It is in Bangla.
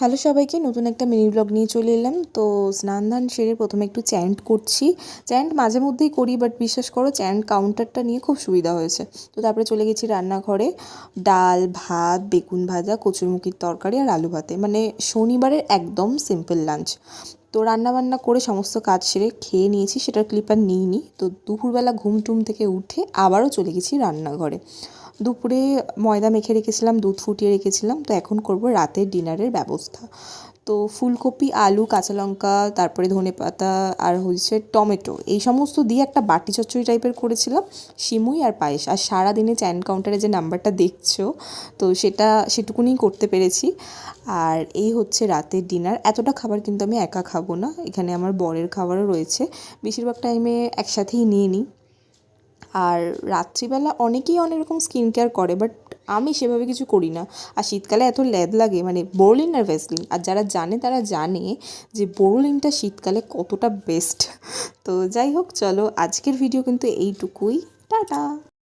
হ্যালো সবাইকে, নতুন একটা মিনি ব্লগ নিয়ে চলে এলাম। তো স্নান ধান সেরে প্রথমে একটু চ্যান্ট করছি। চ্যান্ট মাঝে মধ্যেই করি, বাট বিশ্বাস করো চ্যান্ট কাউন্টারটা নিয়ে খুব সুবিধা হয়েছে। তো তারপরে চলে গেছি রান্নাঘরে। ডাল, ভাত, বেগুন ভাজা, কচুরমুখির তরকারি আর আলু ভাতে, মানে শনিবারের একদম সিম্পল লাঞ্চ। তো রান্নাবান্না করে সমস্ত কাজ সেরে খেয়ে নিয়েছি, সেটার ক্লিপ আর নিইনি। তো দুপুরবেলা ঘুম টুম থেকে উঠে আবারও চলে গেছি রান্নাঘরে। দুপুরে ময়দা মেখে রেখেছিলাম, দুধ ফুটিয়ে রেখেছিলাম। তো এখন করব রাতের ডিনারের ব্যবস্থা। তো ফুলকপি, আলু, কাঁচা লঙ্কা, তারপরে ধনেপাতা আর হচ্ছে টমেটো, এই সমস্ত দিয়ে একটা বাটি চচ্চড়ি টাইপের করেছিলাম। সিমুই আর পায়েস। আর সারাদিনে চ্যান কাউন্টারে যে নাম্বারটা দেখছো, তো সেটুকুনি করতে পেরেছি। আর এই হচ্ছে রাতের ডিনার। এতটা খাবার কিন্তু আমি একা খাবো না, এখানে আমার বরের খাবারও রয়েছে। বেশিরভাগ টাইমে একসাথেই নিয়ে নিই। আর রাত্রিবেলা অনেকেই অনেক রকম স্কিন কেয়ার করে, বাট আমি সেভাবে কিছু করি না। আর শীতকালে এত ল্যাদ লাগে, মানে বোরোলিন আর ভ্যাসলিন। আর যারা জানে তারা জানে যে বোরোলিনটা শীতকালে কতটা বেস্ট। তো যাই হোক, চলো আজকের ভিডিও কিন্তু এইটুকুই। টাটা।